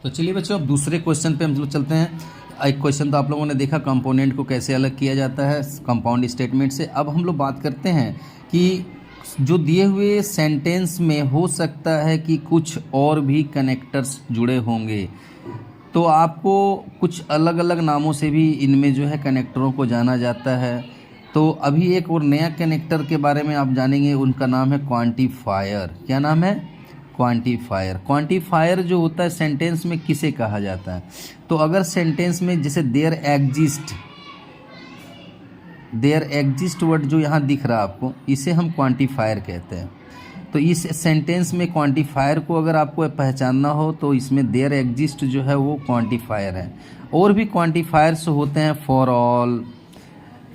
तो चलिए बच्चों, अब दूसरे क्वेश्चन पे हम लोग चलते हैं। एक क्वेश्चन तो आप लोगों ने देखा कंपोनेंट को कैसे अलग किया जाता है कंपाउंड स्टेटमेंट से। अब हम लोग बात करते हैं कि जो दिए हुए सेंटेंस में हो सकता है कि कुछ और भी कनेक्टर्स जुड़े होंगे, तो आपको कुछ अलग अलग नामों से भी इनमें जो है कनेक्टरों को जाना जाता है। तो अभी एक और नया कनेक्टर के बारे में आप जानेंगे, उनका नाम है क्वांटिफायर। क्या नाम है? क्वांटिफायर। क्वांटिफायर जो होता है सेंटेंस में किसे कहा जाता है? तो अगर सेंटेंस में जैसे देयर एग्जिस्ट वर्ड जो यहाँ दिख रहा है आपको, इसे हम क्वांटिफायर कहते हैं। तो इस सेंटेंस में क्वांटिफायर को अगर आपको पहचानना हो तो इसमें देयर एग्जिस्ट जो है वो क्वांटिफायर है। और भी क्वांटिफायर्स होते हैं, फॉर ऑल,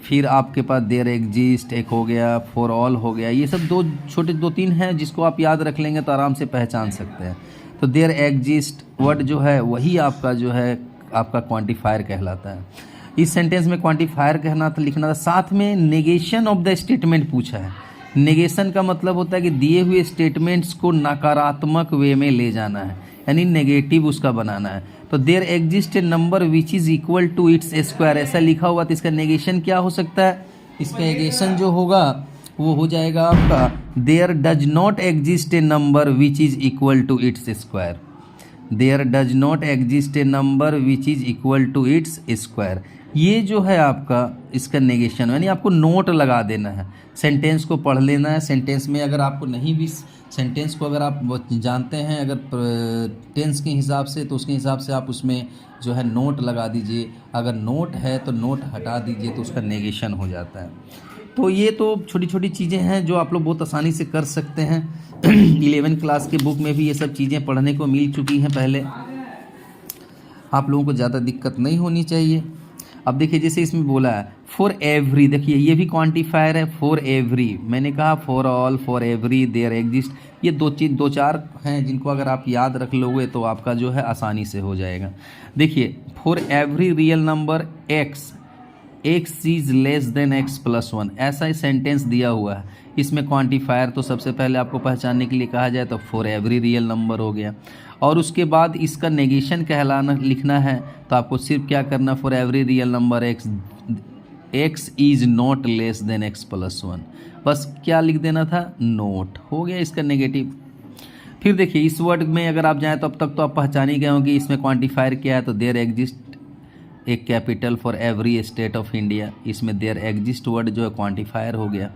फिर आपके पास देयर एग्जिस्ट एक हो गया, फॉर ऑल हो गया। ये सब दो तीन हैं जिसको आप याद रख लेंगे तो आराम से पहचान सकते हैं। तो देयर एग्जिस्ट वर्ड जो है वही आपका जो है आपका क्वांटिफायर कहलाता है। इस सेंटेंस में क्वांटिफायर कहना था, लिखना था। साथ में नेगेशन ऑफ द स्टेटमेंट पूछा है। नेगेशन का मतलब होता है कि दिए हुए स्टेटमेंट्स को नकारात्मक वे में ले जाना है, यानी नेगेटिव उसका बनाना है। तो there exist a number which is equal to its square, ऐसा लिखा हुआ, तो इसका नेगेशन क्या हो सकता है? इसका नेगेशन जो होगा वो हो जाएगा आपका there does not exist a number which is equal to its square. There does not exist a number which is equal to its square. ये जो है आपका इसका नेगेशन, यानी आपको नोट लगा देना है, सेंटेंस को पढ़ लेना है। सेंटेंस में अगर आपको नहीं भी सेंटेंस को अगर आप जानते हैं अगर टेंस के हिसाब से, तो उसके हिसाब से आप उसमें जो है नोट लगा दीजिए। अगर नोट है तो नोट हटा दीजिए, तो उसका नेगेशन हो जाता है। तो ये तो छोटी छोटी चीज़ें हैं जो आप लोग बहुत आसानी से कर सकते हैं। 11 क्लास के बुक में भी ये सब चीज़ें पढ़ने को मिल चुकी हैं पहले, आप लोगों को ज़्यादा दिक्कत नहीं होनी चाहिए। अब देखिए, जैसे इसमें बोला है फॉर एवरी, देखिए ये भी क्वांटिफायर है। फॉर एवरी, मैंने कहा for all, for every, there exist, ये दो चार हैं जिनको अगर आप याद रख लोगे तो आपका जो है आसानी से हो जाएगा। देखिए, for every real number x is less than x plus 1, ऐसा ही सेंटेंस दिया हुआ है। इसमें क्वांटिफायर तो सबसे पहले आपको पहचानने के लिए कहा जाए तो फॉर एवरी रियल नंबर हो गया, और उसके बाद इसका नेगेशन कहलाना लिखना है तो आपको सिर्फ क्या करना, for every real number x is not less than x plus 1, बस क्या लिख देना था, नोट, हो गया इसका नेगेटिव। फिर देखिए, इस वर्ड में अगर आप जाएँ तो अब तक तो आप पहचान ही गए होंगे इसमें क्वांटिफायर क्या है। तो देयर एग्जिस्ट एक capital for every state of India, इसमें देयर एग्जिस्ट वर्ड जो है क्वांटिफायर हो गया।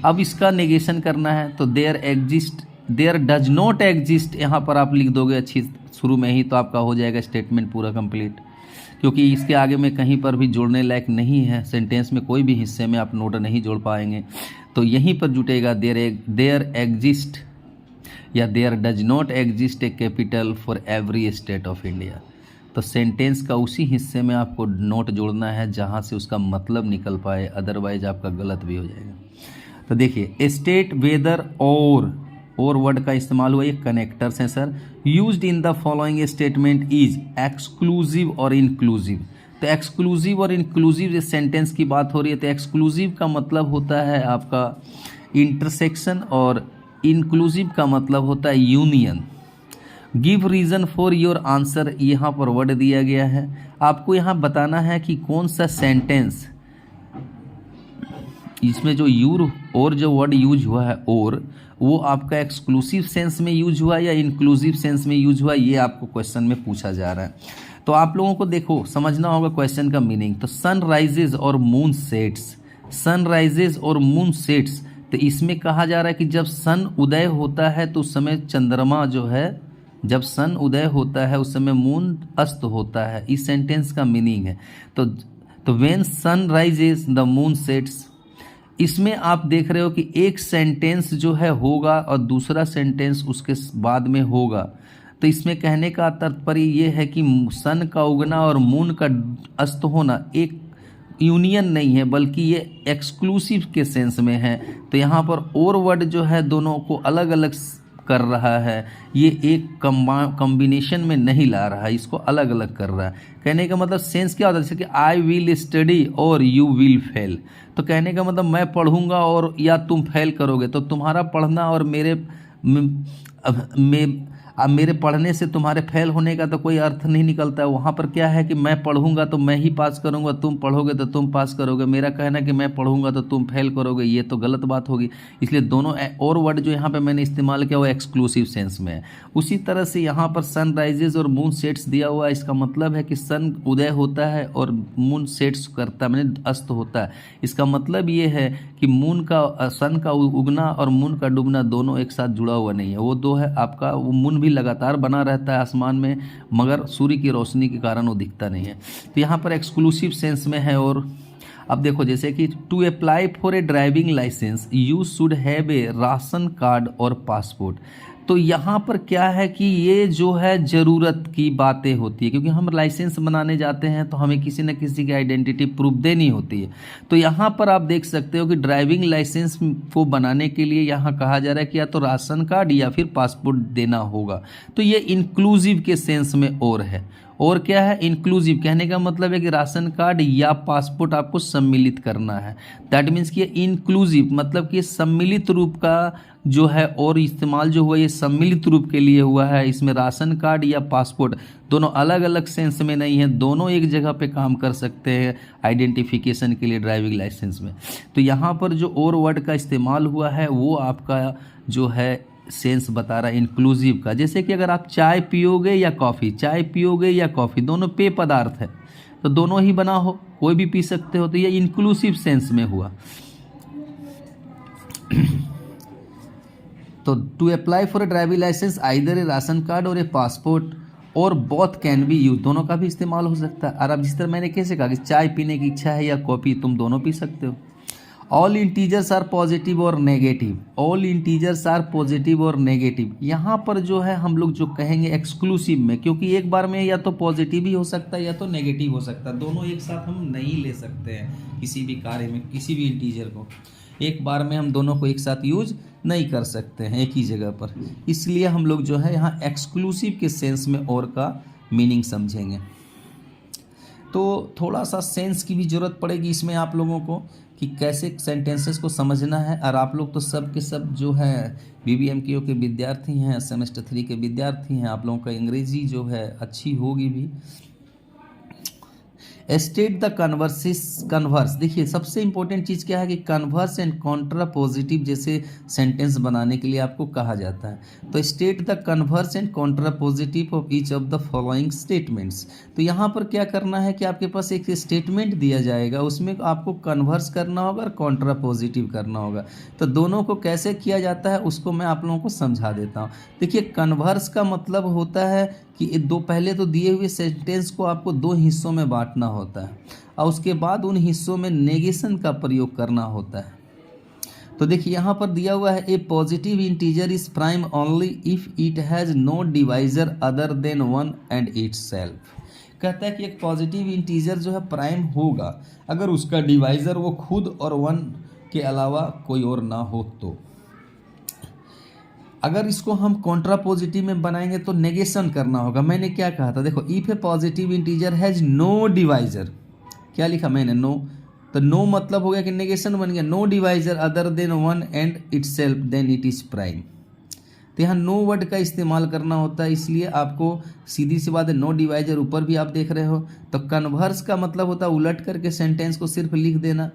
अब इसका नेगेशन करना है तो देयर डज नॉट एग्जिस्ट, यहाँ पर आप लिख दोगे अच्छी शुरू में ही, तो आपका हो जाएगा स्टेटमेंट पूरा कंप्लीट, क्योंकि इसके आगे में कहीं पर भी जोड़ने लायक नहीं है। सेंटेंस में कोई भी हिस्से में आप नोट नहीं जोड़ पाएंगे, तो यहीं पर जुटेगा देयर एग्जिस्ट या there does not exist a capital for every state of India. तो सेंटेंस का उसी हिस्से में आपको नोट जोड़ना है जहाँ से उसका मतलब निकल पाए, अदरवाइज आपका गलत भी हो जाएगा। तो देखिए, स्टेट, वेदर और वर्ड का इस्तेमाल हुआ, ये कनेक्टर्स हैं sir. Used in the following statement is exclusive और इंक्लूसिव। तो एक्सक्लूसिव और इंक्लूसिव इस सेंटेंस की बात हो रही है, तो एक्सक्लूसिव का मतलब होता है आपका इंटरसेक्शन और इंक्लूसिव का मतलब होता है union. Give reason for your answer, यहाँ पर वर्ड दिया गया है, आपको यहाँ बताना है कि कौन सा सेंटेंस, इसमें जो यूर और जो वर्ड यूज हुआ है और, वो आपका एक्सक्लूसिव सेंस में यूज हुआ या इंक्लूसिव सेंस में यूज हुआ, ये आपको क्वेश्चन में पूछा जा रहा है। तो आप लोगों को देखो समझना होगा क्वेश्चन का मीनिंग। तो सन राइजेज और मून सेट्स, सन राइजेज और मून सेट्स, तो इसमें कहा जा रहा है कि जब सन उदय होता है तो उस समय चंद्रमा जो है, जब सन उदय होता है उस समय मून अस्त होता है, इस सेंटेंस का मीनिंग है। तो when sun rises the moon sets, इसमें आप देख रहे हो कि एक सेंटेंस जो है होगा और दूसरा सेंटेंस उसके बाद में होगा। तो इसमें कहने का तात्पर्य ये है कि सन का उगना और मून का अस्त होना एक यूनियन नहीं है, बल्कि ये एक्सक्लूसिव के सेंस में है। तो यहाँ पर और वर्ड जो है दोनों को अलग अलग कर रहा है, ये एक कॉम्बिनेशन में नहीं ला रहा है, इसको अलग अलग कर रहा है। कहने का मतलब सेंस क्या होता है, जैसे कि आई विल स्टडी और यू विल फेल। तो कहने का मतलब मैं पढ़ूंगा और या तुम फेल करोगे, तो तुम्हारा पढ़ना और अब मेरे पढ़ने से तुम्हारे फेल होने का तो कोई अर्थ नहीं निकलता है। वहाँ पर क्या है कि मैं पढ़ूंगा तो मैं ही पास करूंगा, तुम पढ़ोगे तो तुम पास करोगे। मेरा कहना कि मैं पढ़ूंगा तो तुम फेल करोगे, ये तो गलत बात होगी। इसलिए दोनों और वर्ड जो यहाँ पे मैंने इस्तेमाल किया वो एक्सक्लूसिव सेंस में है। उसी तरह से यहाँ पर सन राइजेज और मून सेट्स दिया हुआ है। इसका मतलब है कि सन उदय होता है और मून सेट्स करता है, मैंने अस्त होता है। इसका मतलब ये है कि मून का सन का उगना और मून का डूबना दोनों एक साथ जुड़ा हुआ नहीं है। वो दो है आपका, वो मून भी लगातार बना रहता है आसमान में, मगर सूर्य की रोशनी के कारण वो दिखता नहीं है। तो यहाँ पर एक्सक्लूसिव सेंस में है। और अब देखो जैसे कि to apply for a driving licence you should have a ration card और पासपोर्ट। तो यहाँ पर क्या है कि ये जो है ज़रूरत की बातें होती है, क्योंकि हम लाइसेंस बनाने जाते हैं तो हमें किसी न किसी की आइडेंटिटी प्रूफ देनी होती है। तो यहाँ पर आप देख सकते हो कि ड्राइविंग लाइसेंस को बनाने के लिए यहाँ कहा जा रहा है कि या तो राशन कार्ड या फिर पासपोर्ट देना होगा। तो ये इंक्लूसिव के सेंस में और है। और क्या है, इंक्लूसिव कहने का मतलब है कि राशन कार्ड या पासपोर्ट आपको सम्मिलित करना है। दैट मीन्स कि इंक्लूसिव मतलब कि सम्मिलित रूप का जो है और इस्तेमाल जो हुआ ये सम्मिलित रूप के लिए हुआ है। इसमें राशन कार्ड या पासपोर्ट दोनों अलग अलग सेंस में नहीं है, दोनों एक जगह पे काम कर सकते हैं आइडेंटिफिकेशन के लिए ड्राइविंग लाइसेंस में। तो यहाँ पर जो और वर्ड का इस्तेमाल हुआ है वो आपका जो है सेंस बता रहा है इंक्लूसिव का। जैसे कि अगर आप चाय पियोगे या कॉफ़ी, चाय पियोगे या कॉफ़ी, दोनों पेय पदार्थ है तो दोनों ही बना हो, कोई भी पी सकते हो, तो ये इंक्लूसिव सेंस में हुआ। तो to apply for a driving licence either a ration card और ए पासपोर्ट और बोथ कैन बी यूज, दोनों का भी इस्तेमाल हो सकता है। और अब जिस तरह मैंने कैसे कहा कि चाय पीने की इच्छा है या कॉफ़ी, तुम दोनों पी सकते हो। ऑल इंटीजर्स आर पॉजिटिव और negative, all integers are positive और नेगेटिव। यहाँ पर जो है हम लोग जो कहेंगे एक्सक्लूसिव में, क्योंकि एक बार में या तो पॉजिटिव ही हो सकता है या तो नेगेटिव हो सकता है, दोनों एक साथ हम नहीं ले सकते हैं किसी भी कार्य में। किसी भी इंटीजर को एक बार में हम दोनों को एक साथ यूज नहीं कर सकते हैं एक ही जगह पर। इसलिए हम लोग जो है यहाँ एक्सक्लूसिव के सेंस में और का मीनिंग समझेंगे। तो थोड़ा सा सेंस की भी ज़रूरत पड़ेगी इसमें आप लोगों को कि कैसे सेंटेंसेस को समझना है। और आप लोग तो सब के सब जो है BBMKO के विद्यार्थी हैं, सेमेस्टर 3 के विद्यार्थी हैं, आप लोगों का अंग्रेजी जो है अच्छी होगी भी। स्टेट द कन्वर्स, देखिए सबसे इंपॉर्टेंट चीज़ क्या है कि कन्वर्स एंड कॉन्ट्रा पॉजिटिव जैसे सेंटेंस बनाने के लिए आपको कहा जाता है। तो state the converse and Contra positive of each of the following statements. तो यहाँ पर क्या करना है कि आपके पास एक स्टेटमेंट दिया जाएगा, उसमें आपको कन्वर्स करना होगा और कॉन्ट्रा पॉजिटिव करना होगा। तो दोनों को कैसे किया जाता है उसको मैं आप लोगों को समझा देता हूँ। देखिए कन्वर्स का मतलब होता है कि दो पहले तो दिए हुए सेंटेंस को आपको दो हिस्सों में बांटना होता है और उसके बाद उन हिस्सों में नेगेशन का प्रयोग करना होता है। तो देखिए यहाँ पर दिया हुआ है a positive integer is prime only if it has no divisor other than 1 and itself. कहता है कि एक पॉजिटिव इंटीजर जो है प्राइम होगा अगर उसका डिवाइजर वो खुद और 1 के अलावा कोई और ना हो। तो अगर इसको हम कॉन्ट्रा पॉजिटिव में बनाएंगे तो नेगेशन करना होगा। मैंने क्या कहा था, देखो if a positive integer has no divisor, क्या लिखा मैंने, नो, तो नो मतलब हो गया कि नेगेशन बन गया, no divisor other than 1 and itself then it is prime. तो यहाँ नो वर्ड का इस्तेमाल करना होता है, इसलिए आपको सीधी सी बात है नो डिवाइजर ऊपर भी आप देख रहे हो। तो कन्वर्स का मतलब होता है उलट करके सेंटेंस को सिर्फ लिख देना।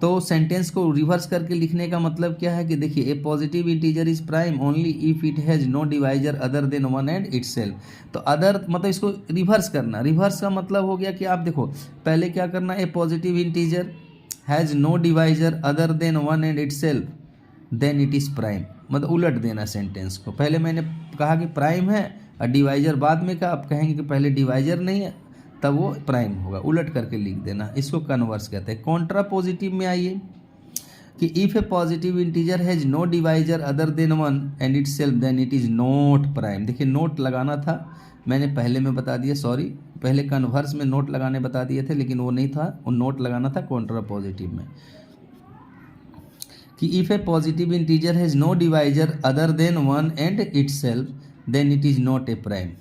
तो सेंटेंस को रिवर्स करके लिखने का मतलब क्या है कि देखिए a positive integer is prime only if it has no divisor other than 1 and itself. तो अदर मतलब इसको रिवर्स करना, रिवर्स का मतलब हो गया कि आप देखो पहले क्या करना, a positive integer has no divisor other than 1 and itself then it is prime, मतलब उलट देना सेंटेंस को। पहले मैंने कहा कि प्राइम है और डिवाइजर बाद में कहा, अब कहेंगे कि पहले डिवाइजर नहीं है तब वो प्राइम होगा, उलट करके लिख देना, इसको कन्वर्स कहते हैं। कॉन्ट्रा पॉजिटिव में आइए कि if a positive integer has no divisor other than 1 and itself then it is not prime. देखिए नोट लगाना था, मैंने पहले में बता दिया, सॉरी पहले कन्वर्स में नोट लगाने बता दिए थे लेकिन वो नहीं था, वो नोट लगाना था कॉन्ट्रा पॉजिटिव में कि if a positive integer has no divisor other than 1 and itself then it is not a prime.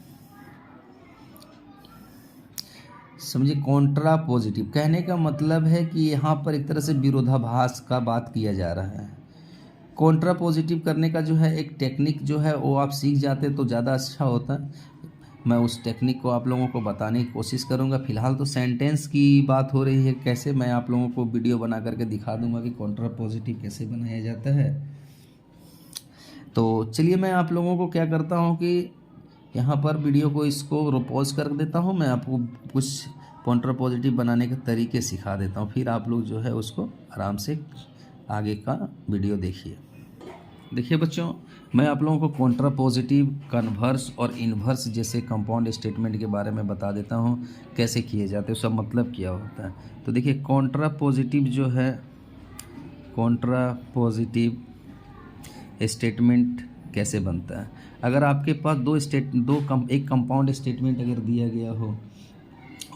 समझिए कॉन्ट्रा पॉजिटिव कहने का मतलब है कि यहाँ पर एक तरह से विरोधाभास का बात किया जा रहा है। कॉन्ट्रा पॉजिटिव करने का जो है एक टेक्निक जो है वो आप सीख जाते तो ज़्यादा अच्छा होता। मैं उस टेक्निक को आप लोगों को बताने की कोशिश करूंगा। फिलहाल तो सेंटेंस की बात हो रही है, कैसे मैं आप लोगों को वीडियो बना करके दिखा दूंगा कि कॉन्ट्रा पॉजिटिव कैसे बनाया जाता है। तो चलिए मैं आप लोगों को क्या करता हूँ कि यहाँ पर वीडियो को इसको पॉज कर देता हूँ। मैं आपको कुछ कॉन्ट्रा पॉजिटिव बनाने के तरीके सिखा देता हूँ, फिर आप लोग जो है उसको आराम से आगे का वीडियो देखिए। देखिए बच्चों, मैं आप लोगों को कॉन्ट्रा पॉजिटिव, कन्वर्स और इन्वर्स जैसे कंपाउंड स्टेटमेंट के बारे में बता देता हूँ कैसे किए जाते हैं, उसका मतलब क्या होता है। तो देखिए कॉन्ट्रा पॉजिटिव जो है, कॉन्ट्रा पॉजिटिव स्टेटमेंट कैसे बनता है। अगर आपके पास एक कंपाउंड स्टेटमेंट अगर दिया गया हो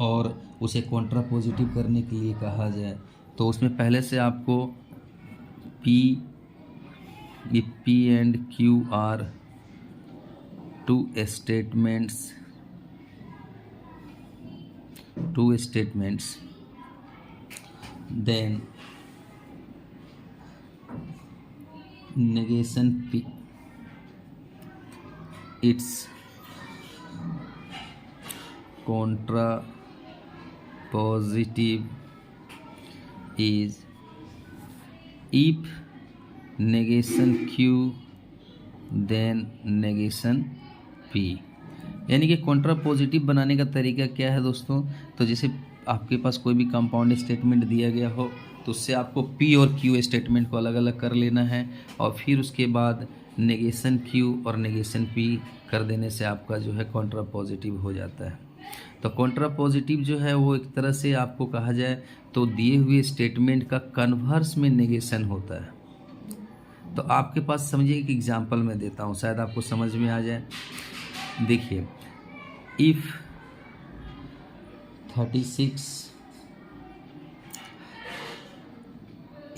और उसे कॉन्ट्रा पॉजिटिव करने के लिए कहा जाए, तो उसमें पहले से आपको P and Q are two statements, then negation P, its contra positive is if negation Q then negation P। यानी कि कॉन्ट्रा पॉजिटिव बनाने का तरीका क्या है दोस्तों। तो जैसे आपके पास कोई भी कंपाउंड स्टेटमेंट दिया गया हो तो उससे आपको P और Q स्टेटमेंट को अलग अलग कर लेना है और फिर उसके बाद नेगेशन Q और नेगेशन P कर देने से आपका जो है कॉन्ट्रा पॉजिटिव हो जाता है। तो कॉन्ट्रा पॉजिटिव जो है वो एक तरह से आपको कहा जाए तो दिए हुए स्टेटमेंट का कन्वर्स में नेगेशन होता है। तो आपके पास समझिए एक एग्जांपल मैं देता हूँ, शायद आपको समझ में आ जाए। देखिए, if 36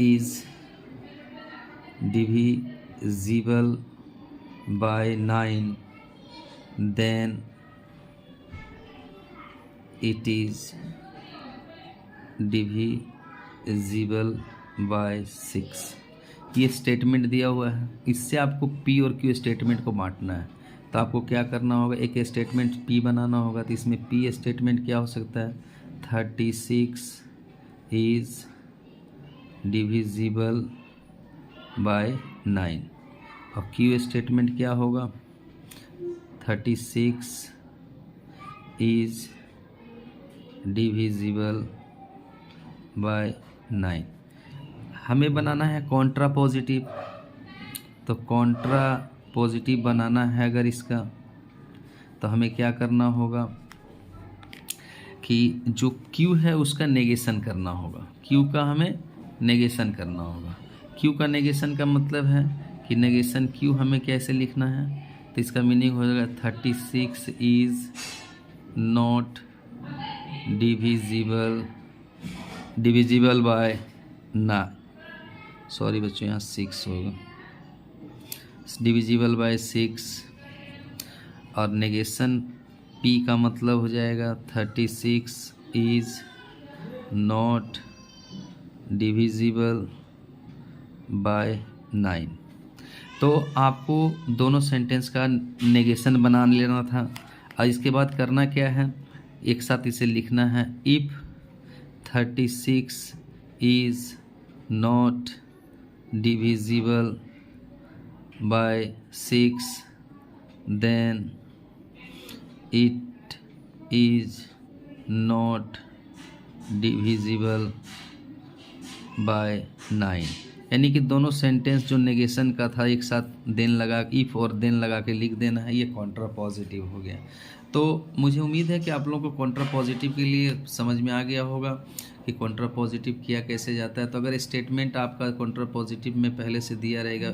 is divisible by 9 then it is divisible by 6। ये स्टेटमेंट दिया हुआ है, इससे आपको P और Q स्टेटमेंट को बांटना है। तो आपको क्या करना होगा, एक स्टेटमेंट P बनाना होगा। तो इसमें P स्टेटमेंट क्या हो सकता है, 36 इज डिविजिबल बाय 9। और Q स्टेटमेंट क्या होगा, 36 इज डिविजिबल बाय 9। हमें बनाना है कॉन्ट्रा पॉजिटिव। तो कॉन्ट्रा पॉजिटिव बनाना है अगर इसका, तो हमें क्या करना होगा कि जो Q है उसका नेगेशन करना होगा। Q का हमें नेगेशन करना होगा। Q का नेगेशन का मतलब है कि नेगेशन Q हमें कैसे लिखना है। तो इसका मीनिंग हो जाएगा 36 इज नॉट डिविजिबल बाय ना, सॉरी बच्चों यहाँ 6 होगा, डिविजिबल बाय 6। और नेगेशन P का मतलब हो जाएगा 36 इज नॉट डिविजिबल बाय 9। तो आपको दोनों सेंटेंस का नेगेशन बना लेना था। और इसके बाद करना क्या है, एक साथ इसे लिखना है, if 36 is not divisible by 6 then it is not divisible by 9। यानी कि दोनों सेंटेंस जो नेगेशन का था एक साथ देन लगा, इफ और देन लगा के लिख देना है, ये कॉन्ट्रा पॉजिटिव हो गया। तो मुझे उम्मीद है कि आप लोगों को कॉन्ट्रा पॉजिटिव के लिए समझ में आ गया होगा कि कॉन्ट्रा पॉजिटिव किया कैसे जाता है। तो अगर स्टेटमेंट आपका कॉन्ट्रा पॉजिटिव में पहले से दिया रहेगा,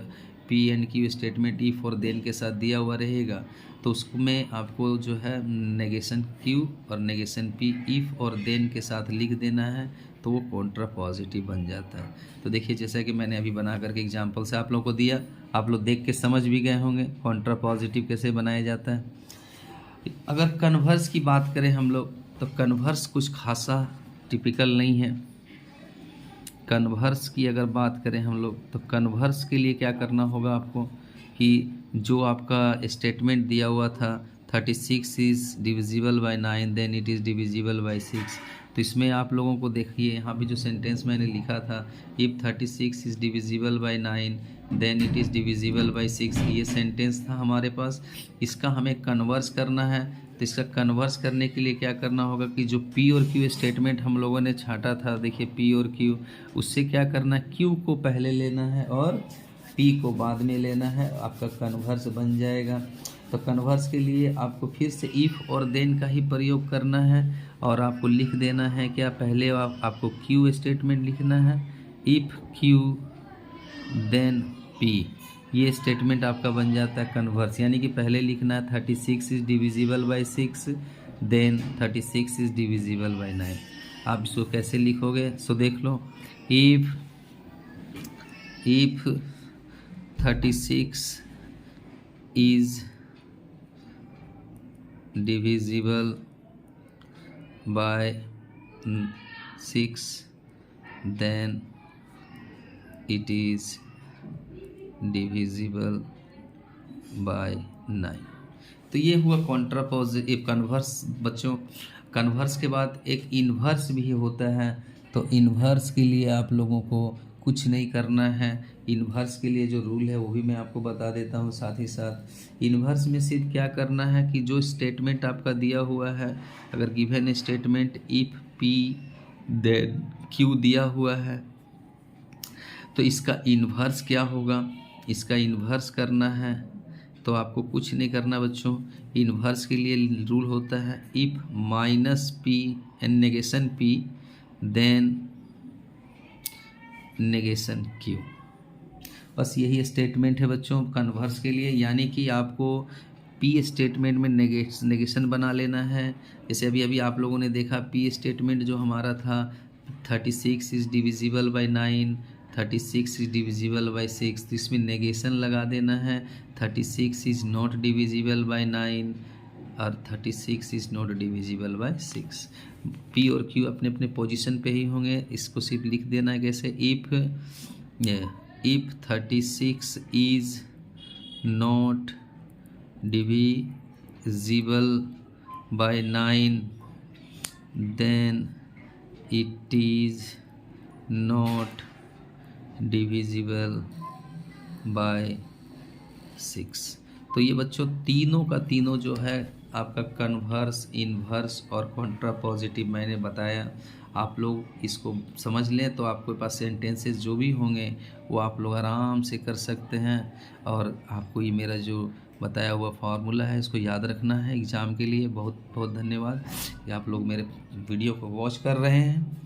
P and Q statement if और देन के साथ दिया हुआ रहेगा, तो उसमें आपको जो है नेगेशन Q और नेगेशन P इफ और देन के साथ लिख देना है, तो वो कॉन्ट्रा पॉजिटिव बन जाता है। तो देखिए, जैसा कि मैंने अभी बना करके एग्जाम्पल से आप लोगों को दिया, आप लोग देख के समझ भी गए होंगे कॉन्ट्रा पॉजिटिव कैसे बनाया जाता है। अगर कन्वर्स की बात करें हम लोग, तो कन्वर्स कुछ खासा टिपिकल नहीं है। कन्वर्स की अगर बात करें हम लोग, तो कन्वर्स के लिए क्या करना होगा आपको कि जो आपका स्टेटमेंट दिया हुआ था 36 is divisible by 9 then it is divisible by 6। तो इसमें आप लोगों को देखिए यहाँ भी जो सेंटेंस मैंने लिखा था, if 36 is divisible by 9 then it is divisible by 6, ये सेंटेंस था हमारे पास। इसका हमें कन्वर्स करना है। तो इसका कन्वर्स करने के लिए क्या करना होगा कि जो पी और क्यू स्टेटमेंट हम लोगों ने छांटा था, देखिए पी और क्यू, उससे क्या करना है, क्यू को पहले लेना है और पी को बाद में लेना है, आपका कन्वर्स बन जाएगा। तो कन्वर्स के लिए आपको फिर से इफ़ और देन का ही प्रयोग करना है और आपको लिख देना है क्या, पहले आपको क्यू स्टेटमेंट लिखना है, इफ़ क्यू देन पी, ये स्टेटमेंट आपका बन जाता है कन्वर्स। यानी कि पहले लिखना है 36 is divisible by 6 then 36 is divisible by 9। आप इसको कैसे लिखोगे, सो देख लो, if 36 is divisible by 6 then it is divisible by 9। तो ये हुआ कॉन्ट्रापोजिटिव कन्वर्स। बच्चों कन्वर्स के बाद एक इन्वर्स भी होता है। तो इन्वर्स के लिए आप लोगों को कुछ नहीं करना है। इन्वर्स के लिए जो रूल है वो भी मैं आपको बता देता हूँ साथ ही साथ। इन्वर्स में सिर्फ क्या करना है कि जो स्टेटमेंट आपका दिया हुआ है, अगर given statement if P then Q दिया हुआ है, तो इसका इन्वर्स क्या होगा, इसका इन्वर्स करना है। तो आपको कुछ नहीं करना बच्चों। इन्वर्स के लिए रूल होता है if minus P and negation P then negation Q. बस यही स्टेटमेंट है बच्चों कन्वर्स के लिए। यानी कि आपको पी स्टेटमेंट में नेगेशन बना लेना है। जैसे अभी आप लोगों ने देखा पी स्टेटमेंट जो हमारा था 36 is divisible by 9, 36 is divisible by 6, तो इसमें नेगेशन लगा देना है। 36 इज़ नॉट डिविजिबल बाय 9 और 36 is not divisible by 6। P और क्यू अपने अपने पोजीशन पे ही होंगे। इसको सिर्फ लिख देना है कैसे, if 36 is not divisible by 9 then it is not divisible by 6। तो ये बच्चों तीनों का तीनों जो है आपका कन्वर्स, इन्वर्स और कॉन्ट्रापोजिटिव मैंने बताया। आप लोग इसको समझ लें तो आपके पास सेंटेंसेस जो भी होंगे वो आप लोग आराम से कर सकते हैं। और आपको ये मेरा जो बताया हुआ फार्मूला है इसको याद रखना है एग्ज़ाम के लिए। बहुत बहुत धन्यवाद कि आप लोग मेरे वीडियो को वॉच कर रहे हैं।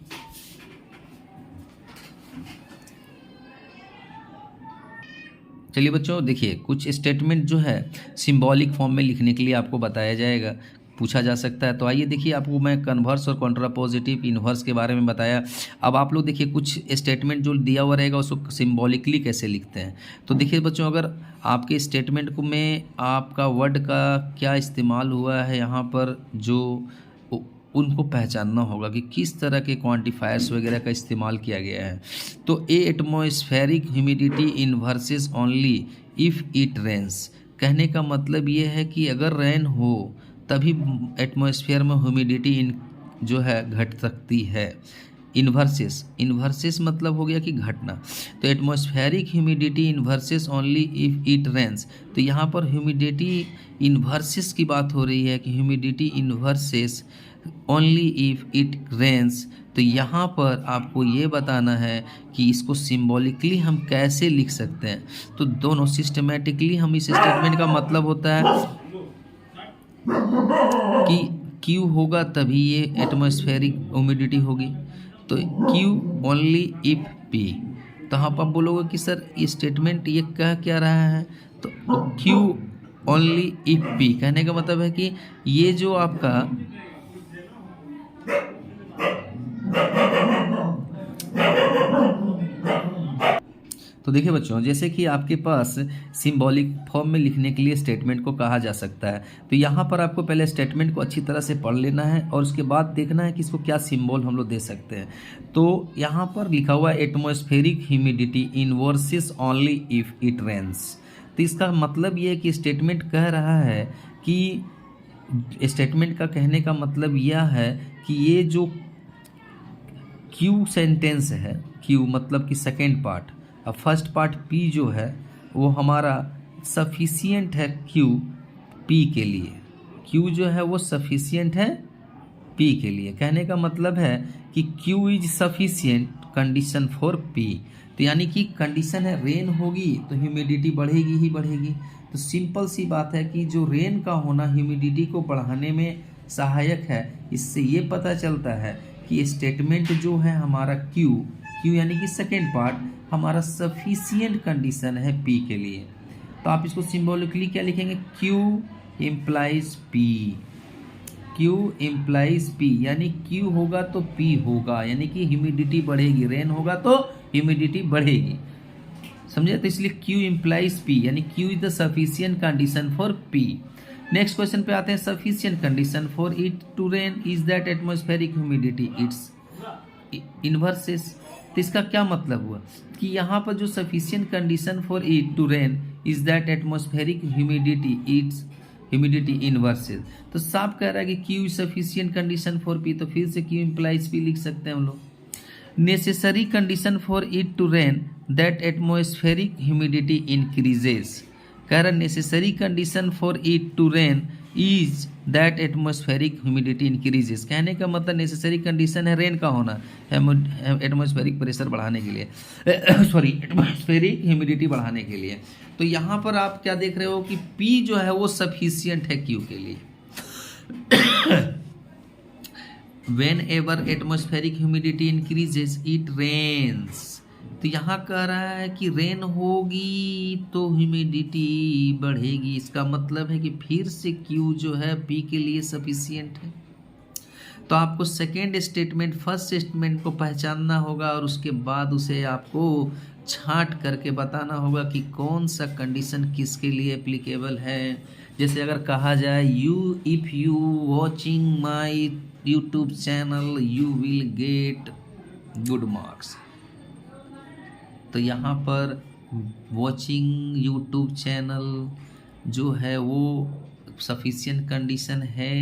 चलिए बच्चों देखिए, कुछ स्टेटमेंट जो है सिंबॉलिक फॉर्म में लिखने के लिए आपको बताया जाएगा, पूछा जा सकता है। तो आइए देखिए, आपको मैं कन्वर्स और कॉन्ट्रापोजिटिव इन्वर्स के बारे में बताया। अब आप लोग देखिए कुछ स्टेटमेंट जो दिया हुआ रहेगा उसको सिंबॉलिकली कैसे लिखते हैं। तो देखिए बच्चों, अगर आपके स्टेटमेंट को में आपका वर्ड का क्या इस्तेमाल हुआ है यहाँ पर, जो उनको पहचानना होगा कि किस तरह के क्वांटिफायर्स वगैरह का इस्तेमाल किया गया है। तो a atmospheric humidity inverses only if it rains, कहने का मतलब ये है कि अगर रेन हो तभी एटमॉस्फेयर में ह्यूमिडिटी जो है घट सकती है। इन्वर्सेस मतलब हो गया कि घटना। तो atmospheric humidity inverses only if it rains, तो यहाँ पर ह्यूमिडिटी इन्वर्सेस की बात हो रही है कि humidity inverses only if it rains. तो यहाँ पर आपको ये बताना है कि इसको सिंबॉलिकली हम कैसे लिख सकते हैं। तो दोनों सिस्टमेटिकली हम इस स्टेटमेंट का मतलब होता है कि क्यू होगा तभी ये एटमॉस्फेरिक ह्यूमिडिटी होगी। तो क्यू ओनली इफ़ पी, तो आप बोलोगे कि सर ये स्टेटमेंट ये कह क्या रहा है। तो क्यू ओनली इफ़ पी कहने का मतलब है कि ये जो आपका तो देखिए बच्चों, जैसे कि आपके पास सिंबॉलिक फॉर्म में लिखने के लिए स्टेटमेंट को कहा जा सकता है, तो यहाँ पर आपको पहले स्टेटमेंट को अच्छी तरह से पढ़ लेना है और उसके बाद देखना है कि इसको क्या सिंबल हम लोग दे सकते हैं। तो यहाँ पर लिखा हुआ है atmospheric humidity inverses only if it rains. तो इसका मतलब ये है कि स्टेटमेंट कह रहा है कि स्टेटमेंट का कहने का मतलब यह है कि ये जो क्यू सेंटेंस है, क्यू मतलब कि सेकेंड पार्ट, अब फर्स्ट पार्ट पी जो है वो हमारा सफिशिएंट है क्यू पी के लिए, क्यू जो है वो सफिशिएंट है पी के लिए। कहने का मतलब है कि Q is sufficient condition for P. तो यानी कि कंडीशन है रेन होगी तो ह्यूमिडिटी बढ़ेगी ही बढ़ेगी। तो सिंपल सी बात है कि जो रेन का होना ह्यूमिडिटी को बढ़ाने में सहायक है। इससे ये पता चलता है कि स्टेटमेंट जो है हमारा क्यू यानी कि सेकेंड पार्ट हमारा सफिशिएंट कंडीशन है पी के लिए। तो आप इसको सिंबॉलिकली क्या लिखेंगे, Q implies P, Q implies P, यानी क्यू होगा तो पी होगा, यानी कि ह्यूमिडिटी बढ़ेगी, रेन होगा तो ह्यूमिडिटी बढ़ेगी, समझे। तो इसलिए क्यू इम्प्लाइज पी, यानी Q is the sufficient condition for P. Next question पे आते हैं, sufficient condition for it to rain is that atmospheric humidity its inverses. तो इसका क्या मतलब हुआ कि यहाँ पर जो sufficient condition for it to rain is that atmospheric humidity its humidity inverses. तो साफ कह रहा है कि Q sufficient condition for P, तो फिर से क्यू इम्प्लाइज पी लिख सकते हैं हम लोग। Necessary condition for it to rain that atmospheric humidity increases. कह रहा necessary condition for it to rain is that atmospheric humidity increases. कहने का मतलब नेसेसरी कंडीशन है रेन का होना, एटमॉस्फेरिक प्रेशर बढ़ाने के लिए सॉरी एटमॉस्फेरिक ह्यूमिडिटी बढ़ाने के लिए। तो यहाँ पर आप क्या देख रहे हो कि पी जो है वो सफिशिएंट है क्यू के लिए। Whenever atmospheric humidity increases it rains. तो यहाँ कह रहा है कि रेन होगी तो ह्यूमिडिटी बढ़ेगी। इसका मतलब है कि फिर से क्यू जो है पी के लिए सफिशिएंट है। तो आपको सेकेंड स्टेटमेंट फर्स्ट स्टेटमेंट को पहचानना होगा और उसके बाद उसे आपको छांट करके बताना होगा कि कौन सा कंडीशन किसके लिए एप्लीकेबल है। जैसे अगर कहा जाए if you watching my YouTube channel you will get good marks. तो यहाँ पर वॉचिंग यूट्यूब चैनल जो है वो सफिशिएंट कंडीशन है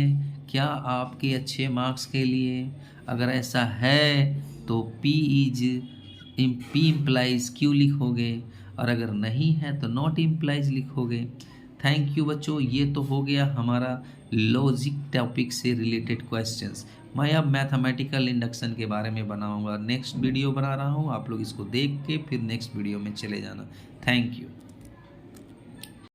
क्या आपके अच्छे मार्क्स के लिए। अगर ऐसा है तो पी इम्प्लाइज क्यू लिखोगे, और अगर नहीं है तो नॉट इम्प्लाइज लिखोगे। थैंक यू बच्चों, ये तो हो गया हमारा लॉजिक टॉपिक से रिलेटेड क्वेश्चंस। मैं अब मैथमेटिकल इंडक्शन के बारे में बनाऊंगा, नेक्स्ट वीडियो बना रहा हूँ, आप लोग इसको देख के फिर नेक्स्ट वीडियो में चले जाना। Thank you.